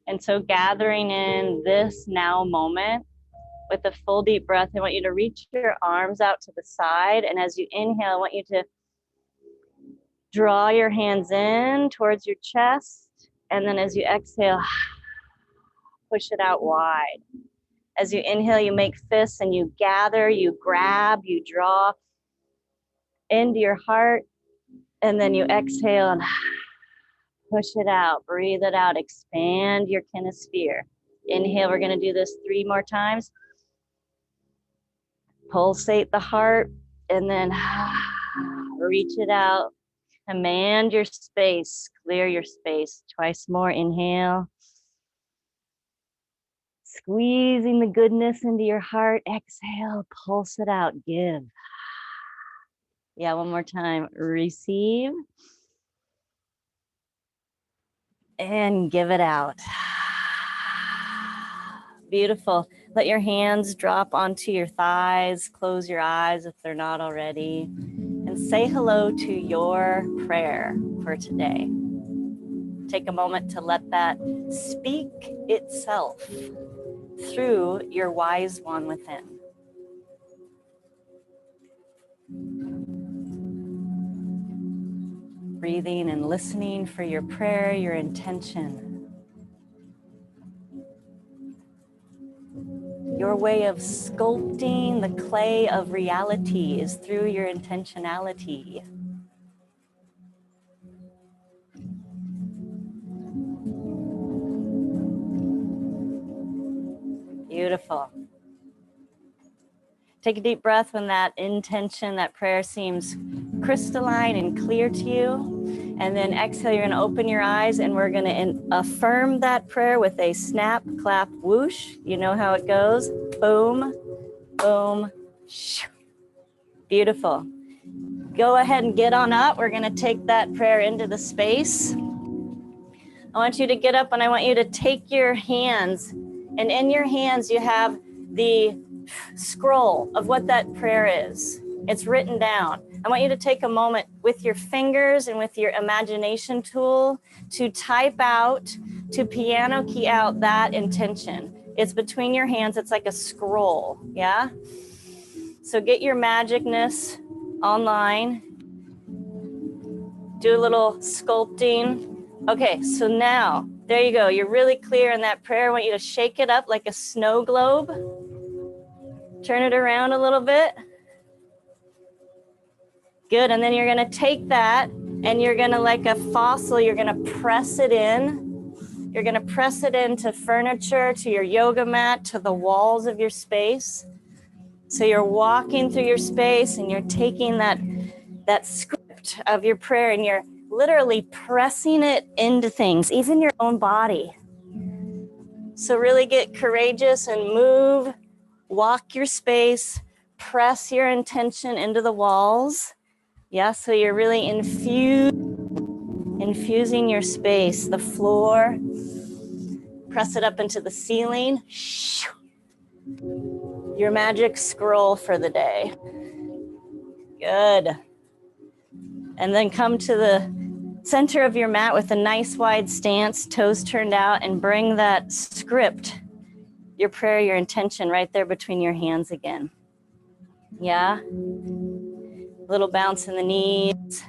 And so gathering in this now moment with a full deep breath, I want you to reach your arms out to the side. And as you inhale, I want you to draw your hands in towards your chest. And then as you exhale, push it out wide. As you inhale, you make fists and you gather, you grab, you draw into your heart. And then you exhale and push it out, breathe it out, expand your kinesphere. Inhale, we're going to do this 3 more times. Pulsate the heart and then reach it out. Command your space, clear your space. Twice more, inhale. Squeezing the goodness into your heart. Exhale, pulse it out, give. Yeah, one more time. Receive. And give it out. Beautiful. Let your hands drop onto your thighs. Close your eyes if they're not already. And say hello to your prayer for today. Take a moment to let that speak itself through your wise one within. Breathing and listening for your prayer, your intention. Your way of sculpting the clay of reality is through your intentionality. Beautiful. Take a deep breath when that intention, that prayer seems crystalline and clear to you. And then exhale, you're gonna open your eyes and we're gonna affirm that prayer with a snap, clap, whoosh. You know how it goes. Boom, boom, shoo. Beautiful. Go ahead and get on up. We're gonna take that prayer into the space. I want you to get up and I want you to take your hands, and in your hands you have the scroll of what that prayer is. It's written down. I want you to take a moment with your fingers and with your imagination tool to type out, to piano key out that intention. It's between your hands. It's like a scroll, yeah? So get your magicness online. Do a little sculpting. Okay, so now, there you go. You're really clear in that prayer. I want you to shake it up like a snow globe. Turn it around a little bit. Good, and then you're gonna take that and you're gonna, like a fossil, you're gonna press it in. You're gonna press it into furniture, to your yoga mat, to the walls of your space. So you're walking through your space and you're taking that script of your prayer and you're literally pressing it into things, even your own body. So really get courageous and move, walk your space, press your intention into the walls. Yeah, so you're really infusing your space, the floor, press it up into the ceiling. Your magic scroll for the day. Good. And then come to the center of your mat with a nice wide stance, toes turned out, and bring that script, your prayer, your intention right there between your hands again. Yeah? Little bounce in the knees,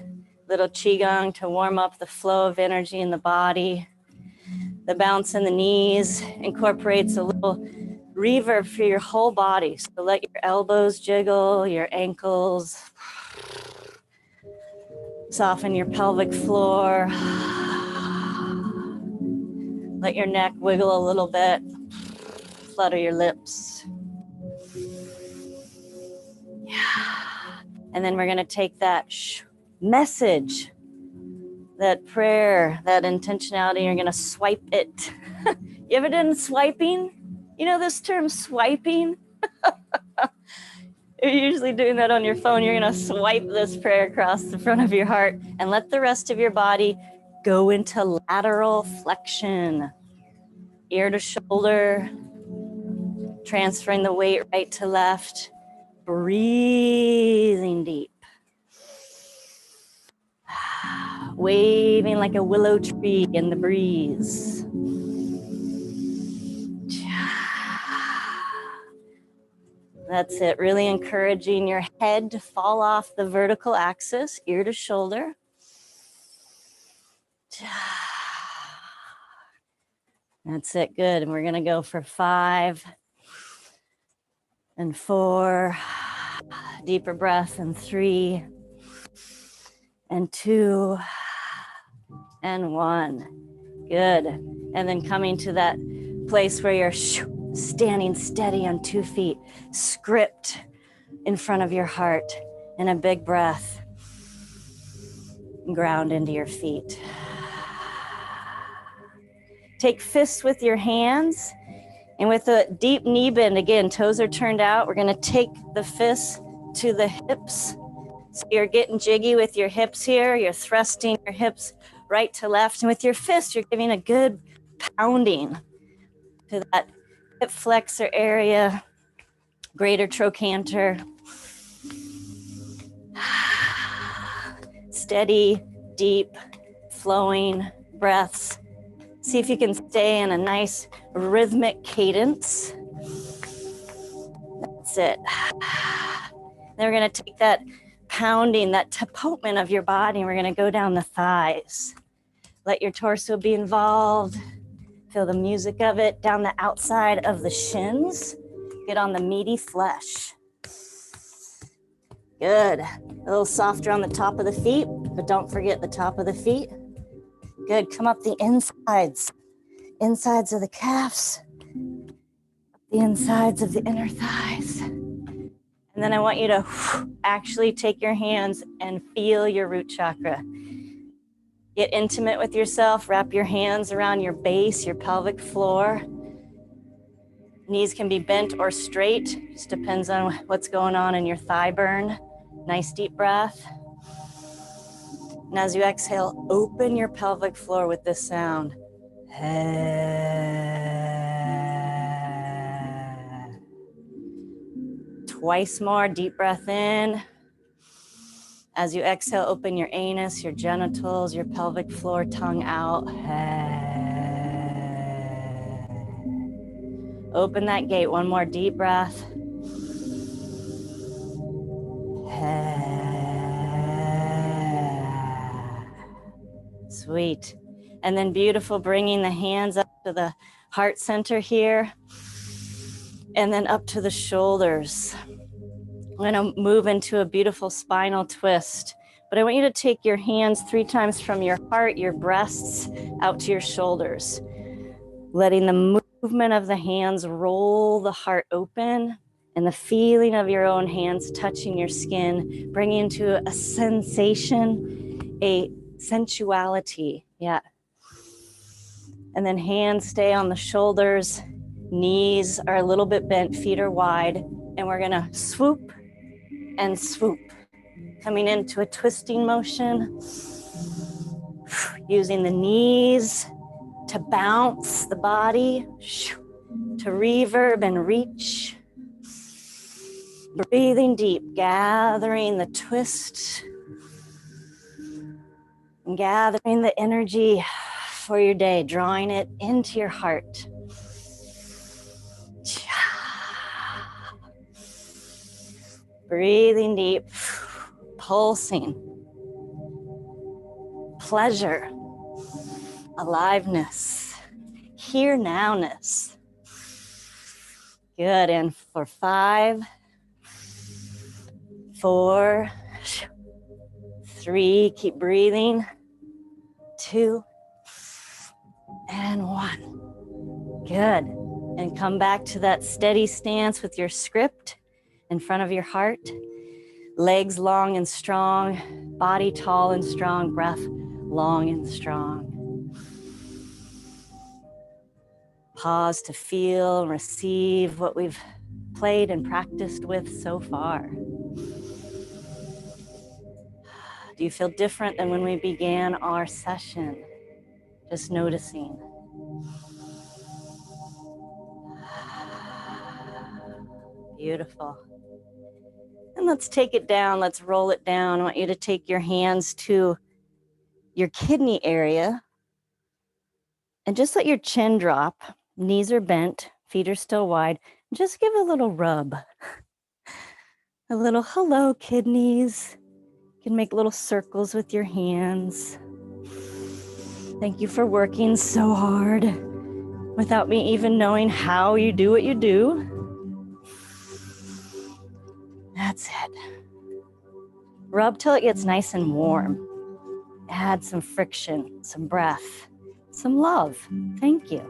little qigong to warm up the flow of energy in the body. The bounce in the knees incorporates a little reverb for your whole body. So let your elbows jiggle, your ankles, soften your pelvic floor. Let your neck wiggle a little bit. Flutter your lips. Yeah. And then we're going to take that message, that prayer, that intentionality, you're going to swipe it. You ever done swiping? You know this term, swiping? You're usually doing that on your phone. You're going to swipe this prayer across the front of your heart and let the rest of your body go into lateral flexion, ear to shoulder, transferring the weight right to left, breathing deep, waving like a willow tree in the breeze. That's it. Really encouraging your head to fall off the vertical axis, ear to shoulder. That's it. Good. And we're going to go for 5 and 4. Deeper breath, and 3 and 2 and 1. Good. And then coming to that place where you're standing steady on 2 feet, script in front of your heart, and a big breath. Ground into your feet. Take fists with your hands, and with a deep knee bend, again, toes are turned out. We're going to take the fists to the hips. So you're getting jiggy with your hips here. You're thrusting your hips right to left. And with your fist, you're giving a good pounding to that hip flexor area, greater trochanter. Steady, deep, flowing breaths. See if you can stay in a nice rhythmic cadence. That's it. Then we're going to take that pounding, that tapotement of your body, and we're going to go down the thighs. Let your torso be involved. Feel the music of it down the outside of the shins. Get on the meaty flesh. Good. A little softer on the top of the feet, but don't forget the top of the feet. Good. Come up the insides of the calves, the insides of the inner thighs. And then I want you to actually take your hands and feel your root chakra. Get intimate with yourself. Wrap your hands around your base, your pelvic floor. Knees can be bent or straight. Just depends on what's going on in your thigh burn. Nice deep breath. And as you exhale, open your pelvic floor with this sound. Twice more, deep breath in. As you exhale, open your anus, your genitals, your pelvic floor, tongue out. Open that gate, one more deep breath. Sweet. And then beautiful, bringing the hands up to the heart center here. And then up to the shoulders. I'm going to move into a beautiful spinal twist. But I want you to take your hands 3 times from your heart, your breasts, out to your shoulders. Letting the movement of the hands roll the heart open, and the feeling of your own hands touching your skin, bringing into a sensation, a sensuality. Yeah. And then hands stay on the shoulders. Knees are a little bit bent, feet are wide, and we're gonna swoop and swoop, coming into a twisting motion, using the knees to bounce the body, to reverb and reach. Breathing deep, gathering the twist, and gathering the energy for your day, drawing it into your heart. Breathing deep, pulsing, pleasure, aliveness, here nowness. Good, and for 5, 4, 3, keep breathing, 2, and 1. Good, and come back to that steady stance with your script in front of your heart. Legs long and strong, body tall and strong, breath long and strong. Pause to feel and receive what we've played and practiced with so far. Do you feel different than when we began our session? Just noticing. Beautiful. And let's take it down. Let's roll it down. I want you to take your hands to your kidney area and just let your chin drop. Knees are bent, feet are still wide. Just give a little rub. A little hello, kidneys. You can make little circles with your hands. Thank you for working so hard without me even knowing how you do what you do. That's it. Rub till it gets nice and warm. Add some friction, some breath, some love. Thank you.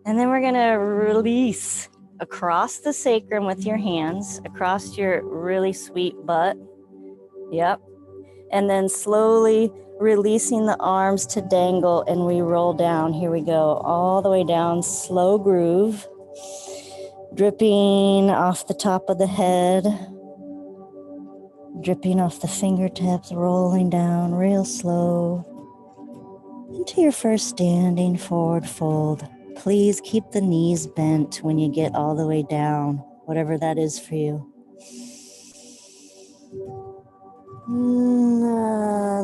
And then we're gonna release across the sacrum with your hands, across your really sweet butt. Yep. And then slowly releasing the arms to dangle, and we roll down. Here we go, all the way down, slow groove, dripping off the top of the head, dripping off the fingertips, rolling down real slow into your first standing forward fold. Please keep the knees bent when you get all the way down, whatever that is for you.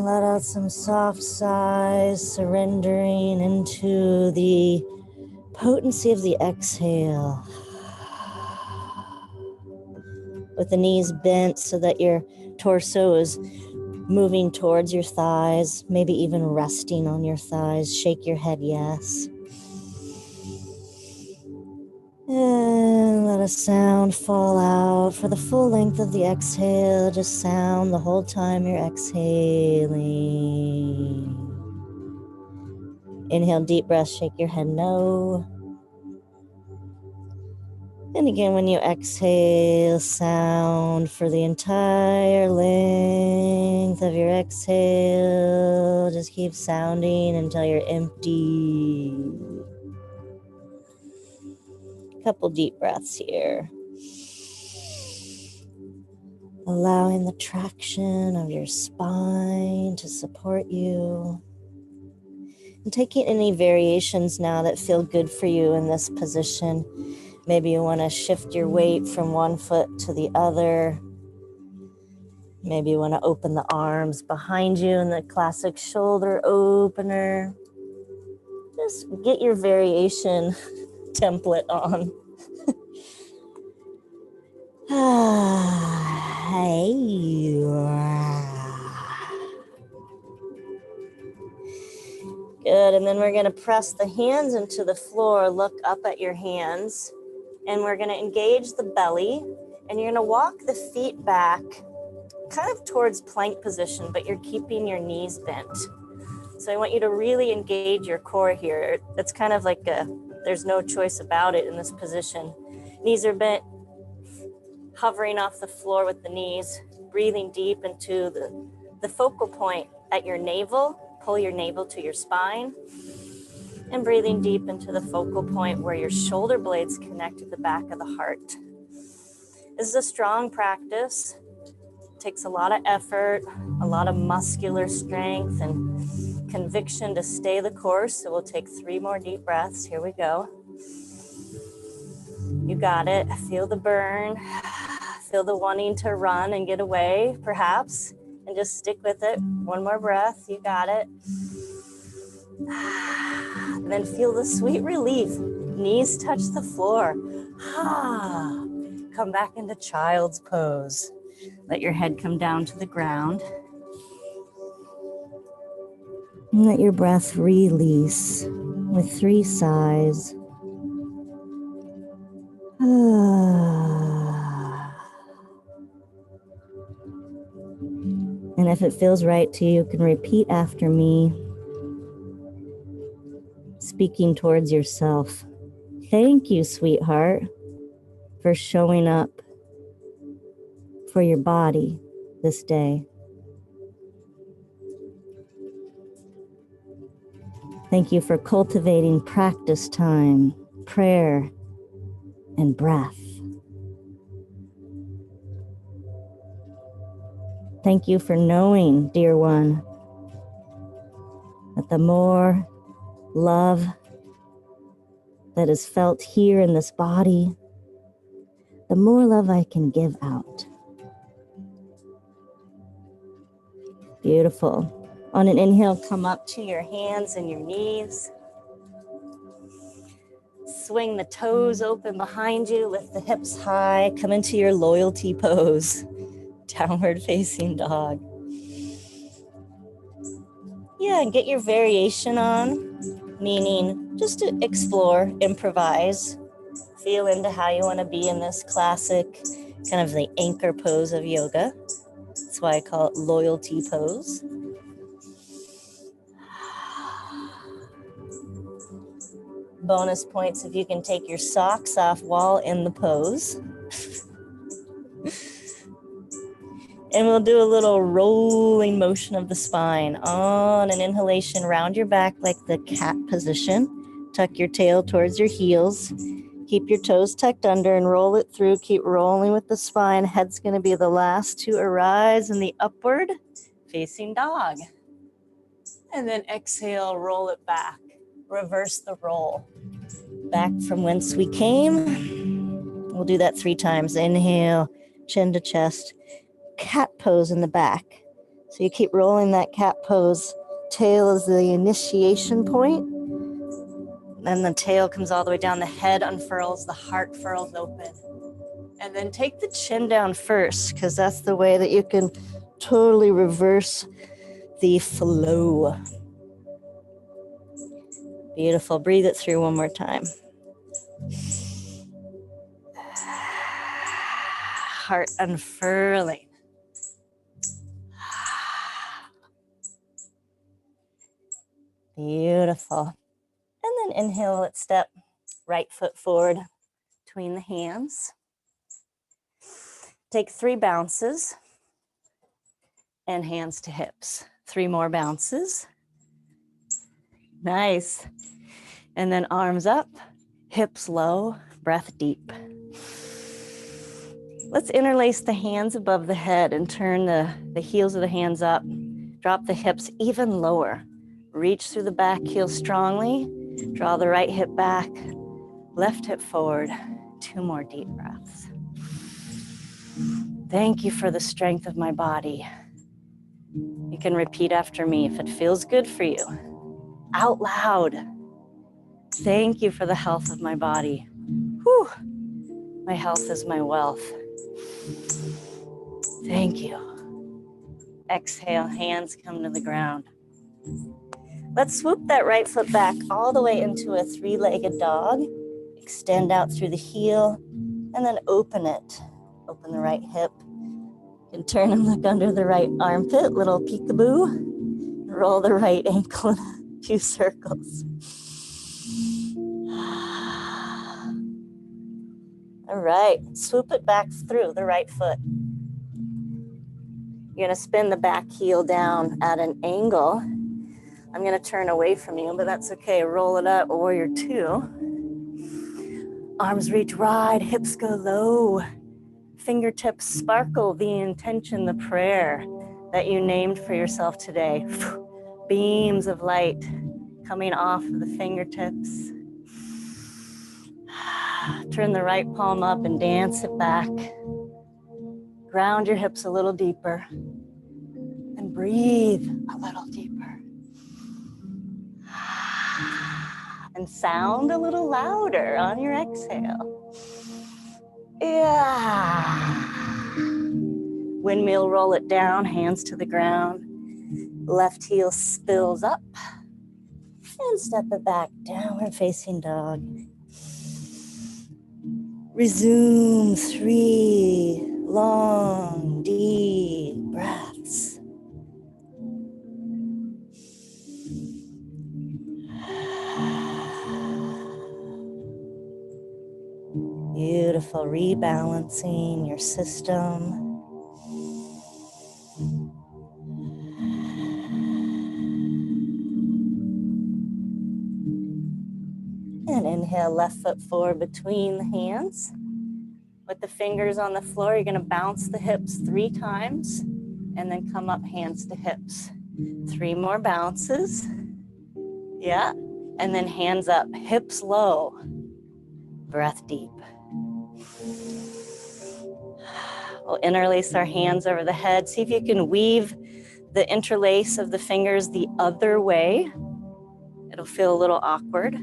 Let out some soft sighs, surrendering into the potency of the exhale. With the knees bent so that your torso is moving towards your thighs, maybe even resting on your thighs. Shake your head yes. And let a sound fall out for the full length of the exhale. Just sound the whole time you're exhaling. Inhale, deep breath, shake your head no. And again, when you exhale, sound for the entire length of your exhale. Just keep sounding until you're empty. Couple deep breaths here. Allowing the traction of your spine to support you. And taking any variations now that feel good for you in this position. Maybe you want to shift your weight from one foot to the other. Maybe you want to open the arms behind you in the classic shoulder opener. Just get your variation template on. Good, and then we're going to press the hands into the floor, look up at your hands, and we're going to engage the belly, and you're going to walk the feet back kind of towards plank position, but you're keeping your knees bent. So I want you to really engage your core here. It's kind of like there's no choice about it in this position. Knees are bent, hovering off the floor with the knees, breathing deep into the focal point at your navel. Pull your navel to your spine, and breathing deep into the focal point where your shoulder blades connect to the back of the heart. This is a strong practice. It takes a lot of effort, a lot of muscular strength and conviction to stay the course. So we'll take 3 more deep breaths. Here we go. You got it. Feel the burn. Feel the wanting to run and get away, perhaps, and just stick with it. 1 more breath. You got it. And then feel the sweet relief. Knees touch the floor. Come back into child's pose. Let your head come down to the ground. And let your breath release with 3 sighs. And if it feels right to you, you can repeat after me, speaking towards yourself. Thank you, sweetheart, for showing up for your body this day. Thank you for cultivating practice time, prayer, and breath. Thank you for knowing, dear one, that the more love that is felt here in this body, the more love I can give out. Beautiful. On an inhale, come up to your hands and your knees. Swing the toes open behind you, lift the hips high, come into your loyalty pose, downward facing dog. Yeah, and get your variation on, meaning just to explore, improvise, feel into how you want to be in this classic, kind of the anchor pose of yoga. That's why I call it loyalty pose. Bonus points if you can take your socks off while in the pose. And we'll do a little rolling motion of the spine. On an inhalation, round your back like the cat position. Tuck your tail towards your heels. Keep your toes tucked under and roll it through. Keep rolling with the spine. Head's going to be the last to arise in the upward facing dog. And then exhale, roll it back. Reverse the roll. Back from whence we came. We'll do that 3 times. Inhale, chin to chest. Cat pose in the back. So you keep rolling that cat pose. Tail is the initiation point. Then the tail comes all the way down. The head unfurls. The heart furls open. And then take the chin down first, because that's the way that you can totally reverse the flow. Beautiful. Breathe it through one more time. Heart unfurling. Beautiful. And then inhale, let's step right foot forward between the hands. Take 3 bounces and hands to hips. 3 more bounces. Nice. And then arms up, hips low, breath deep. Let's interlace the hands above the head and turn the heels of the hands up. Drop the hips even lower. Reach through the back heel strongly. Draw the right hip back, left hip forward. 2 more deep breaths. Thank you for the strength of my body. You can repeat after me if it feels good for you. Out loud. Thank you for the health of my body. Whew. My health is my wealth. Thank you. Exhale, hands come to the ground. Let's swoop that right foot back all the way into a 3-legged dog. Extend out through the heel and then open it. Open the right hip. You can turn and look under the right armpit, little peekaboo. Roll the right ankle in a few circles. All right, swoop it back through the right foot. You're gonna spin the back heel down at an angle. I'm gonna turn away from you, but that's okay. Roll it up, warrior 2. Arms reach wide, hips go low. Fingertips sparkle the intention, the prayer that you named for yourself today. Beams of light coming off of the fingertips. Turn the right palm up and dance it back. Ground your hips a little deeper and breathe a little deeper. And sound a little louder on your exhale. Yeah. Windmill, roll it down, hands to the ground. Left heel spills up. And step it back, downward facing dog. Resume 3 long, deep breaths. Beautiful, rebalancing your system. And inhale, left foot forward between the hands. With the fingers on the floor, you're gonna bounce the hips 3 times and then come up hands to hips. 3 more bounces. Yeah, and then hands up, hips low, breath deep. We'll interlace our hands over the head. See if you can weave the interlace of the fingers the other way. It'll feel a little awkward.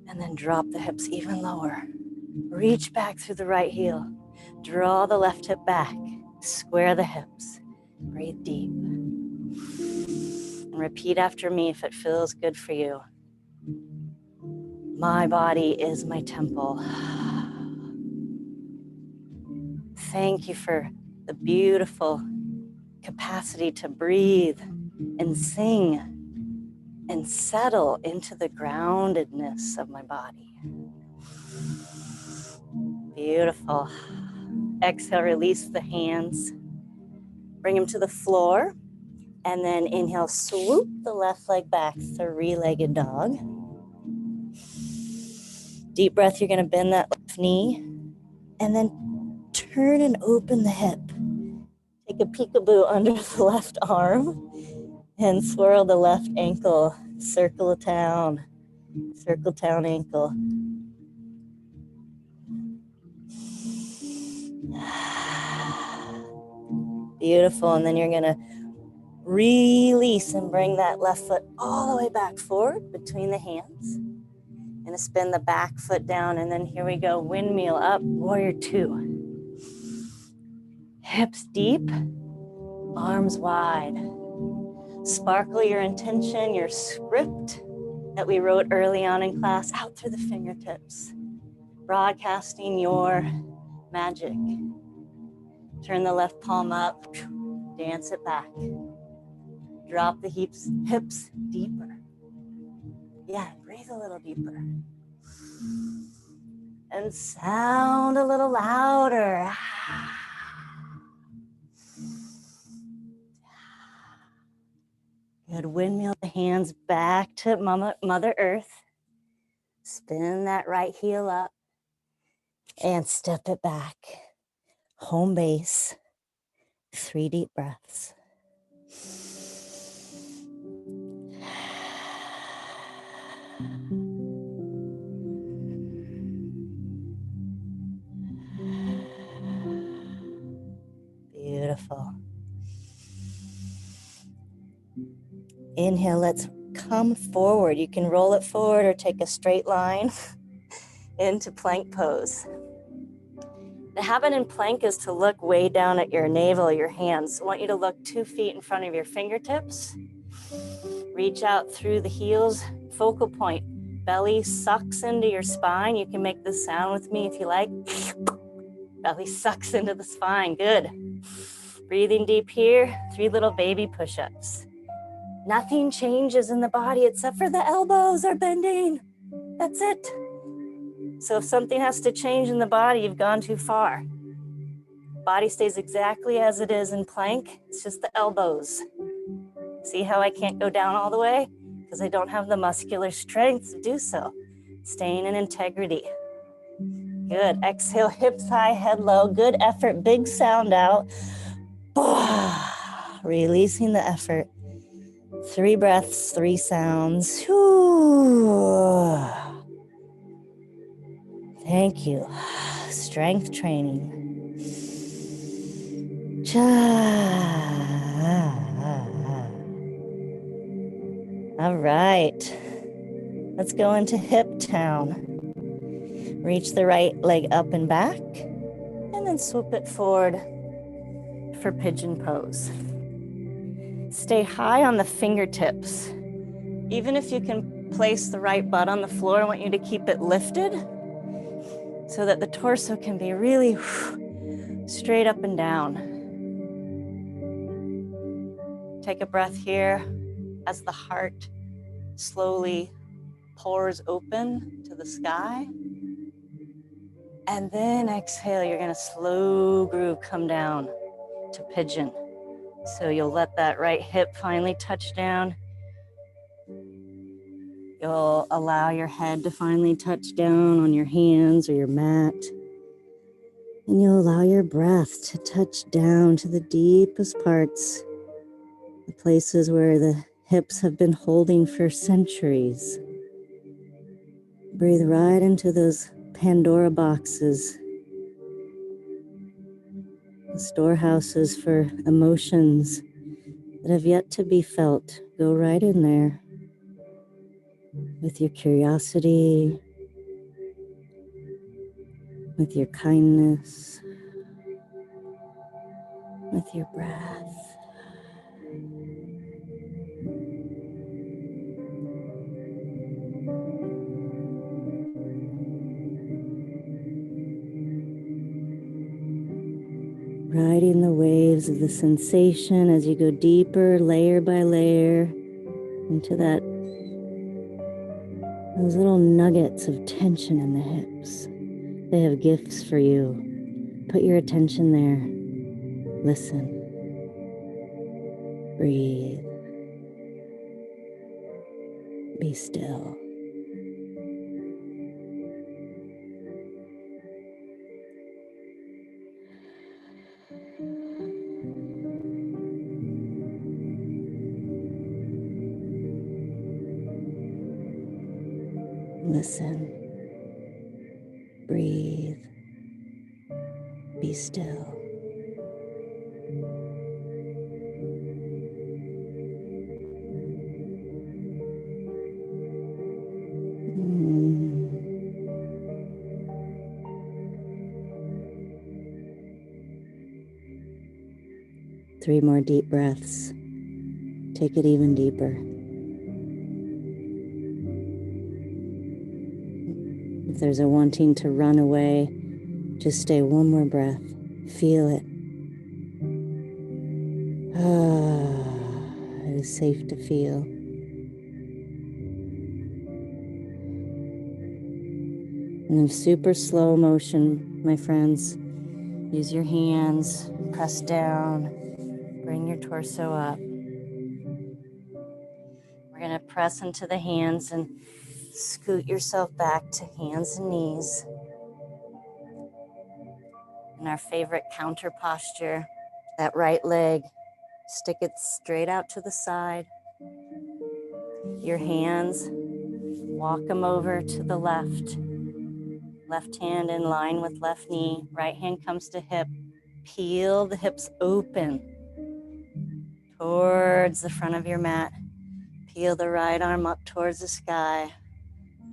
And then drop the hips even lower. Reach back through the right heel. Draw the left hip back. Square the hips. Breathe deep. And repeat after me if it feels good for you. My body is my temple. Thank you for the beautiful capacity to breathe and sing and settle into the groundedness of my body. Beautiful. Exhale, release the hands. Bring them to the floor. And then inhale, swoop the left leg back, three-legged dog. Deep breath, you're gonna bend that left knee. And then turn and open the hip. Take a peekaboo under the left arm and swirl the left ankle. Circle town ankle. Beautiful, and then you're gonna release and bring that left foot all the way back forward between the hands. Gonna spin the back foot down, and then here we go, windmill up, warrior two. Hips deep, arms wide. Sparkle your intention, your script that we wrote early on in class out through the fingertips. Broadcasting your magic. Turn the left palm up, dance it back. Drop the hips deeper. Yeah, breathe a little deeper. And sound a little louder. Good, windmill the hands back to Mother Earth. Spin that right heel up and step it back. Home base, 3 deep breaths. Beautiful. Inhale, let's come forward. You can roll it forward or take a straight line into plank pose. The habit in plank is to look way down at your navel, your hands. I want you to look 2 feet in front of your fingertips. Reach out through the heels, focal point. Belly sucks into your spine. You can make this sound with me if you like. Belly sucks into the spine, good. Breathing deep here, 3 little baby push-ups. Nothing changes in the body except for the elbows are bending. That's it. So if something has to change in the body, you've gone too far. Body stays exactly as it is in plank. It's just the elbows. See how I can't go down all the way? Because I don't have the muscular strength to do so. Staying in integrity. Good. Exhale, hips high, head low. Good effort. Big sound out. Releasing the effort. 3 breaths, 3 sounds. Thank you. Strength training. All right. Let's go into hip town. Reach the right leg up and back, and then swoop it forward for pigeon pose. Stay high on the fingertips. Even if you can place the right butt on the floor, I want you to keep it lifted so that the torso can be really straight up and down. Take a breath here as the heart slowly pours open to the sky. And then exhale, you're gonna slow groove come down to pigeon. So you'll let that right hip finally touch down. You'll allow your head to finally touch down on your hands or your mat. And you'll allow your breath to touch down to the deepest parts, the places where the hips have been holding for centuries. Breathe right into those Pandora boxes, the storehouses for emotions that have yet to be felt. Go right in there with your curiosity, with your kindness, with your breath. Riding the waves of the sensation as you go deeper, layer by layer, into those little nuggets of tension in the hips. They have gifts for you. Put your attention there. Listen. Breathe. Be still. Listen. Breathe. Be still. Three more deep breaths. Take it even deeper. If there's a wanting to run away, just stay one more breath. Feel it. It is safe to feel. And in super slow motion, my friends, use your hands, press down, bring your torso up. We're going to press into the hands and scoot yourself back to hands and knees. In our favorite counter posture, that right leg, stick it straight out to the side. Your hands, walk them over to the left. Left hand in line with left knee. Right hand comes to hip. Peel the hips open towards the front of your mat. Peel the right arm up towards the sky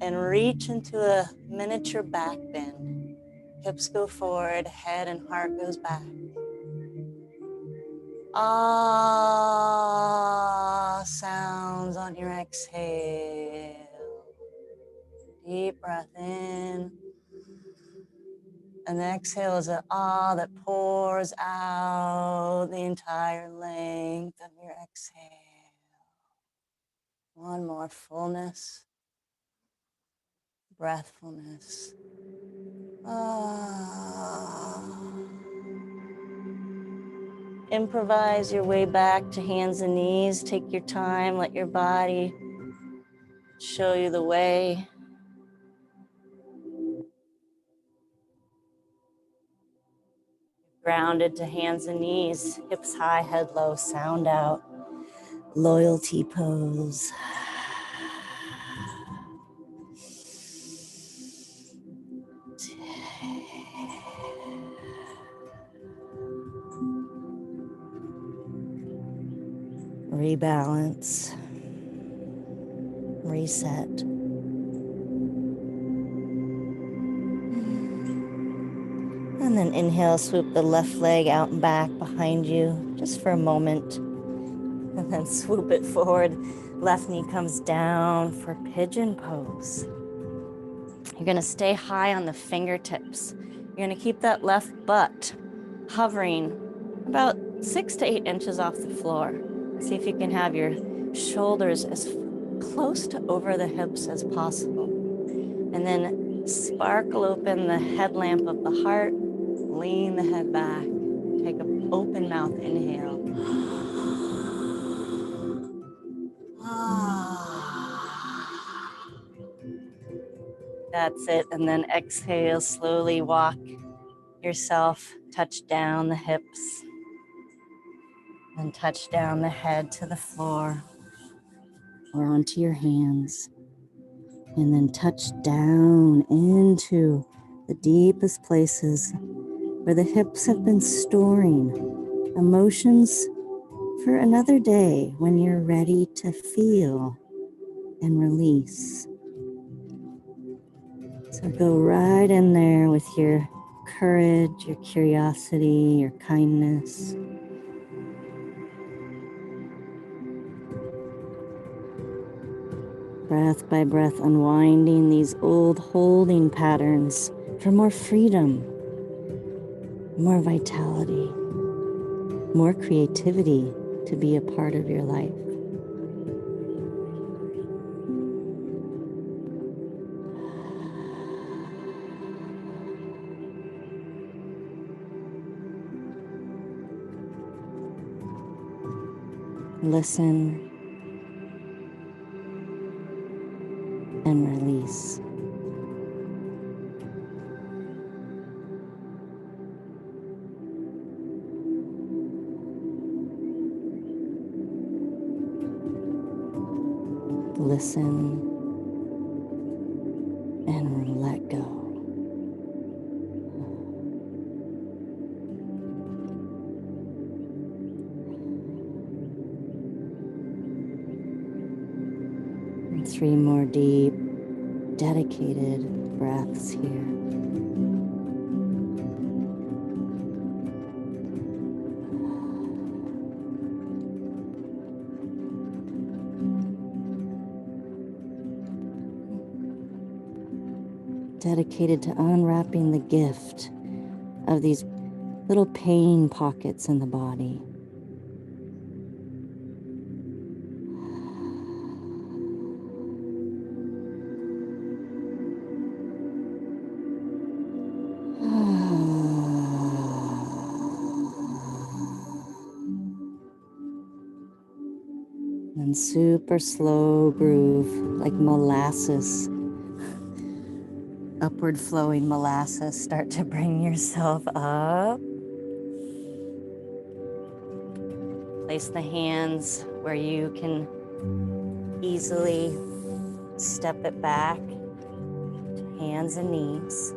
and reach into a miniature back bend. Hips go forward, head and heart goes back. Ah sounds on your exhale. Deep breath in. And the exhale is an ah that pours out the entire length of your exhale. One more fullness, breathfulness. Ah. Improvise your way back to hands and knees. Take your time, let your body show you the way. Grounded to hands and knees, hips high, head low, sound out. Loyalty pose. Rebalance. Reset. And then inhale, swoop the left leg out and back behind you just for a moment. And then swoop it forward. Left knee comes down for pigeon pose. You're gonna stay high on the fingertips. You're gonna keep that left butt hovering about 6 to 8 inches off the floor. See if you can have your shoulders as close to over the hips as possible. And then sparkle open the headlamp of the heart, lean the head back, take an open mouth inhale. That's it. And then exhale, slowly walk yourself, touch down the hips, and touch down the head to the floor or onto your hands. And then touch down into the deepest places where the hips have been storing emotions for another day when you're ready to feel and release. So go right in there with your courage, your curiosity, your kindness. Breath by breath, unwinding these old holding patterns for more freedom, more vitality, more creativity to be a part of your life. Listen and release. Listen and let go. And 3 more deep, dedicated breaths here. Dedicated to unwrapping the gift of these little pain pockets in the body. And super slow groove, like molasses, upward flowing molasses. Start to bring yourself up. Place the hands where you can easily step it back to hands and knees.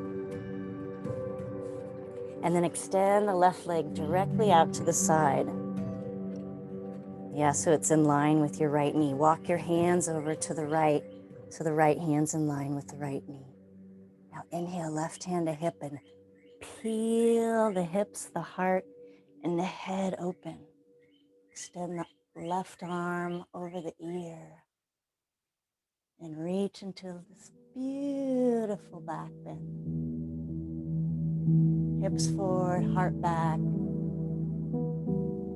And then extend the left leg directly out to the side. Yeah, so it's in line with your right knee. Walk your hands over to the right, so the right hand's in line with the right knee. Now inhale, left hand to hip and peel the hips, the heart, and the head open. Extend the left arm over the ear and reach into this beautiful back bend. Hips forward, heart back,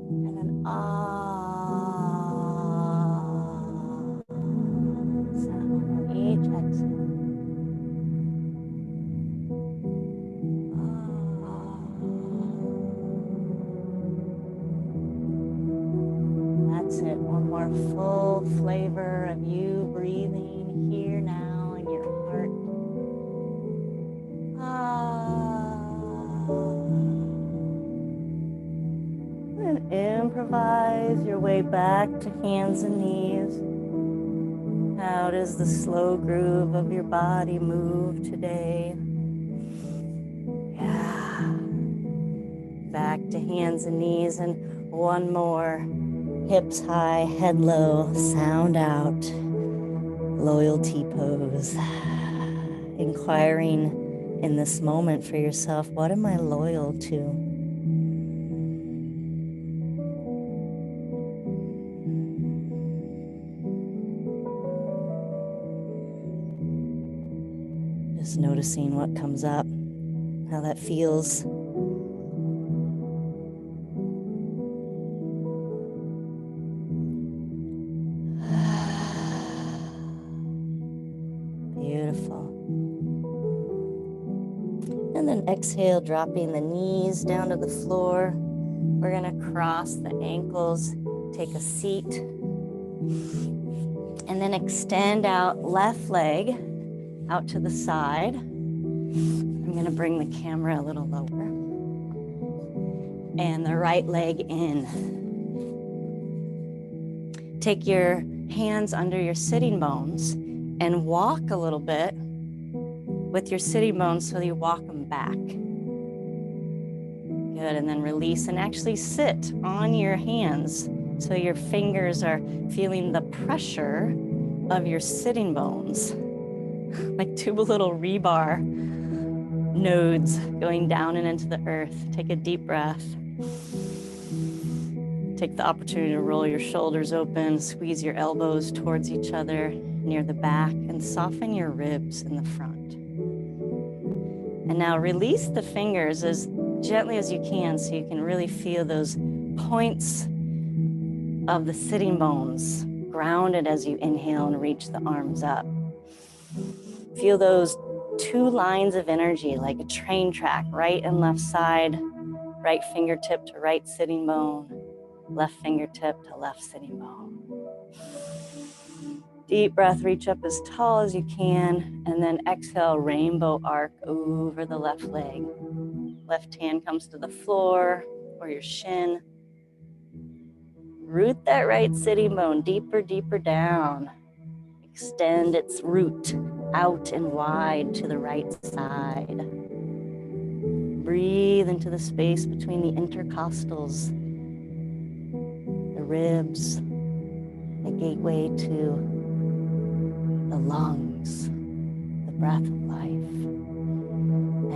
and then sound on each exhale. That's it. One more full flavor of you breathing here now in your heart. And improvise your way back to hands and knees. How does the slow groove of your body move today? Yeah. Back to hands and knees, and one more. Hips high, head low, sound out. Loyalty pose. Inquiring in this moment for yourself, what am I loyal to? Just noticing what comes up, how that feels. Beautiful. And then exhale, dropping the knees down to the floor. We're gonna cross the ankles, take a seat, and then extend out left leg out to the side. I'm gonna bring the camera a little lower. And the right leg in. Take your hands under your sitting bones and walk a little bit with your sitting bones so you walk them back. Good, and then release and actually sit on your hands so your fingers are feeling the pressure of your sitting bones. like two little rebar nodes going down and into the earth. Take a deep breath. Take the opportunity to roll your shoulders open, squeeze your elbows towards each other near the back, and soften your ribs in the front. And now release the fingers as gently as you can so you can really feel those points of the sitting bones grounded as you inhale and reach the arms up. Feel those two lines of energy like a train track, right and left side, right fingertip to right sitting bone, left fingertip to left sitting bone. Deep breath, reach up as tall as you can, and then exhale, rainbow arc over the left leg. Left hand comes to the floor or your shin. Root that right sitting bone deeper, deeper down. Extend its root out and wide to the right side. Breathe into the space between the intercostals, the ribs, the gateway to the lungs, the breath of life,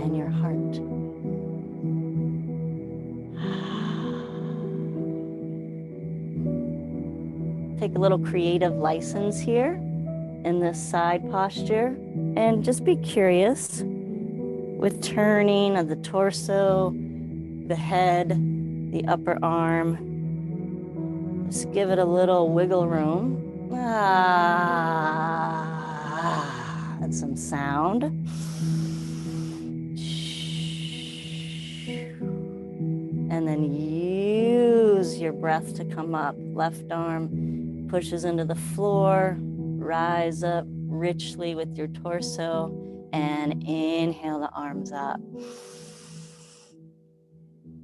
and your heart. Take a little creative license here in this side posture and just be curious with turning of the torso, the head, the upper arm. Just give it a little wiggle room. And some sound. And then use your breath to come up. Left arm pushes into the floor. Rise up richly with your torso and inhale the arms up.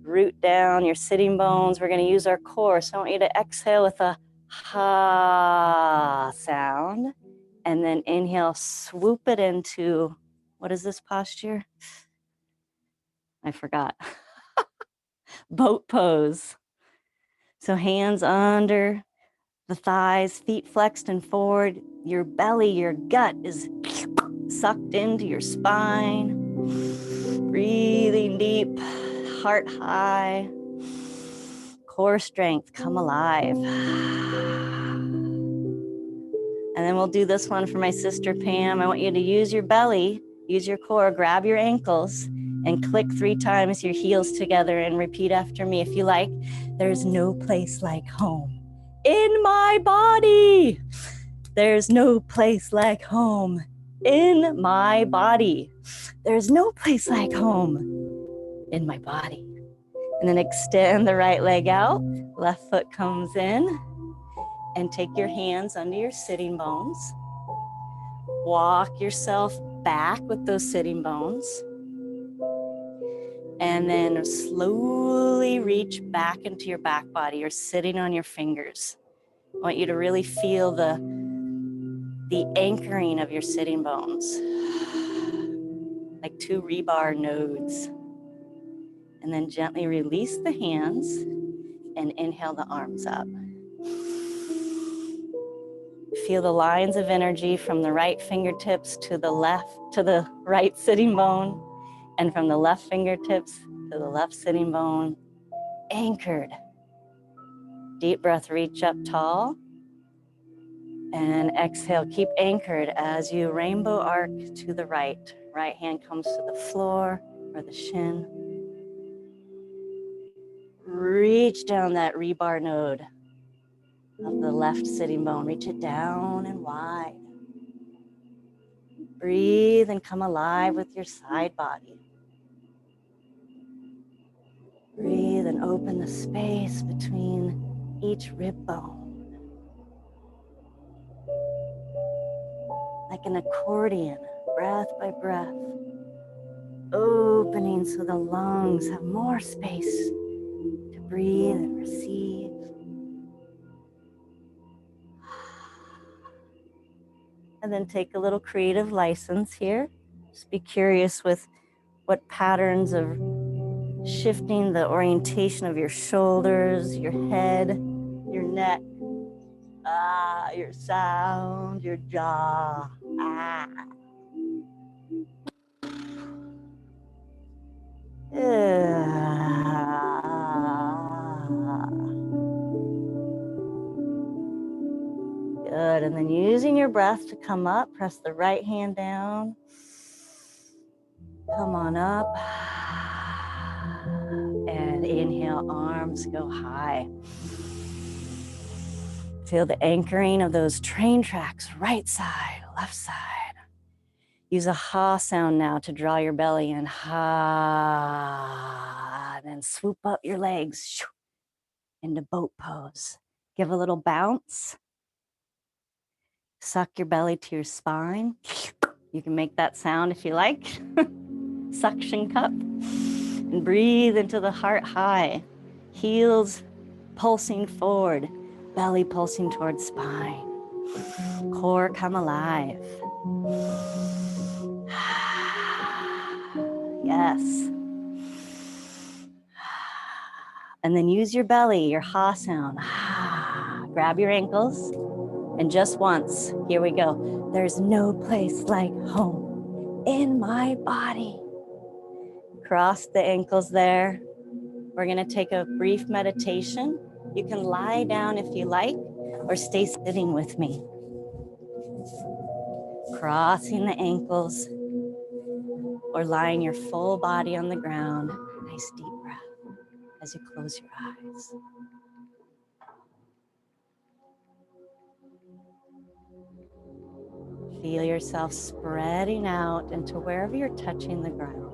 Root down your sitting bones. We're going to use our core. So I want you to exhale with a ha sound. And then inhale, swoop it into, what is this posture? I forgot. Boat pose. So hands under the thighs, feet flexed and forward. Your belly, your gut is sucked into your spine. Breathing deep, heart high. Core strength, come alive. And then we'll do this one for my sister Pam. I want you to use your belly, use your core, grab your ankles, and click 3 times your heels together and repeat after me if you like. There's no place like home in my body. There's no place like home in my body. There's no place like home in my body. And then extend the right leg out. Left foot comes in. And take your hands under your sitting bones. Walk yourself back with those sitting bones. And then slowly reach back into your back body. You're sitting on your fingers. I want you to really feel the anchoring of your sitting bones, like 2 rebar nodes. And then gently release the hands and inhale the arms up. Feel the lines of energy from the right fingertips to the left, to the right sitting bone, and from the left fingertips to the left sitting bone, anchored. Deep breath, reach up tall, and exhale, keep anchored as you rainbow arc to the right. Right hand comes to the floor or the shin. Reach down that rebar node of the left sitting bone. Reach it down and wide. Breathe and come alive with your side body. Breathe and open the space between each rib bone. Like an accordion, breath by breath. Opening so the lungs have more space to breathe and receive. And then take a little creative license here. Just be curious with what patterns of shifting the orientation of your shoulders, your head, your neck, your sound, your jaw. Good. And then using your breath to come up, press the right hand down. Come on up. And inhale, arms go high. Feel the anchoring of those train tracks, right side, left side. Use a ha sound now to draw your belly in. Ha. And then swoop up your legs into boat pose. Give a little bounce. Suck your belly to your spine. You can make that sound if you like. Suction cup. And breathe into the heart high. Heels pulsing forward. Belly pulsing towards spine. Core come alive. Yes. And then use your belly, your ha sound. Grab your ankles. And just once, here we go. There's no place like home in my body. Cross the ankles there. We're going to take a brief meditation. You can lie down if you like, or stay sitting with me. Crossing the ankles, or lying your full body on the ground. Nice deep breath as you close your eyes. Feel yourself spreading out into wherever you're touching the ground.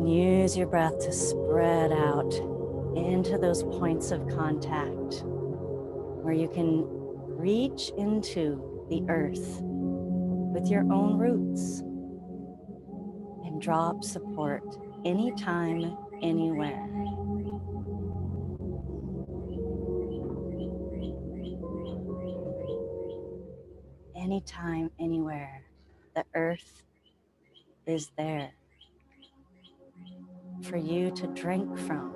Use your breath to spread out into those points of contact where you can reach into the earth with your own roots and drop support anytime, anywhere. Anytime, anywhere, the earth is there for you to drink from,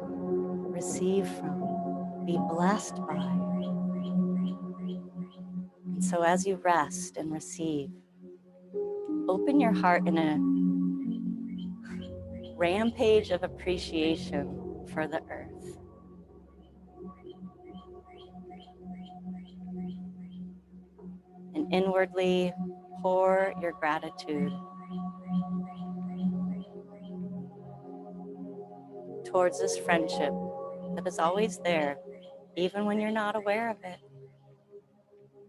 receive from, be blessed by. And so as you rest and receive, open your heart in a rampage of appreciation for the earth. And inwardly pour your gratitude towards this friendship that is always there, even when you're not aware of it,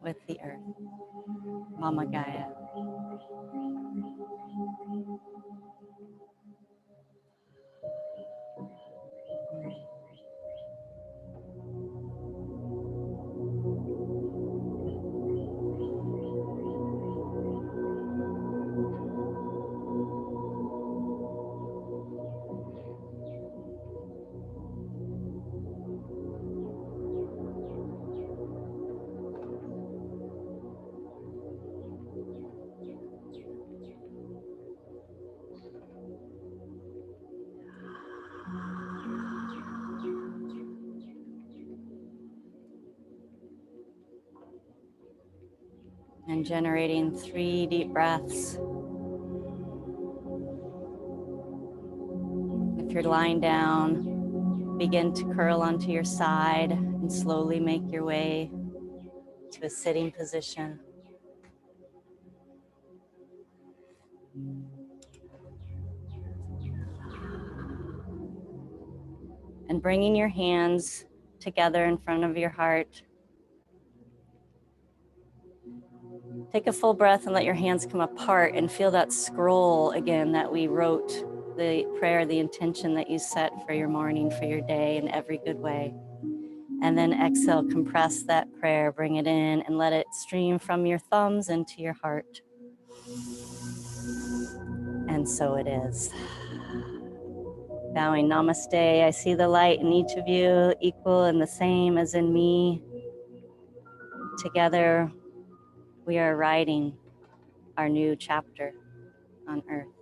with the earth. Mama Gaia. And generating 3 deep breaths. If you're lying down, begin to curl onto your side and slowly make your way to a sitting position. And bringing your hands together in front of your heart. Take a full breath and let your hands come apart and feel that scroll again that we wrote, the prayer, the intention that you set for your morning, for your day in every good way. And then exhale, compress that prayer, bring it in and let it stream from your thumbs into your heart. And so it is. Bowing namaste, I see the light in each of you, equal and the same as in me. Together, we are writing our new chapter on earth.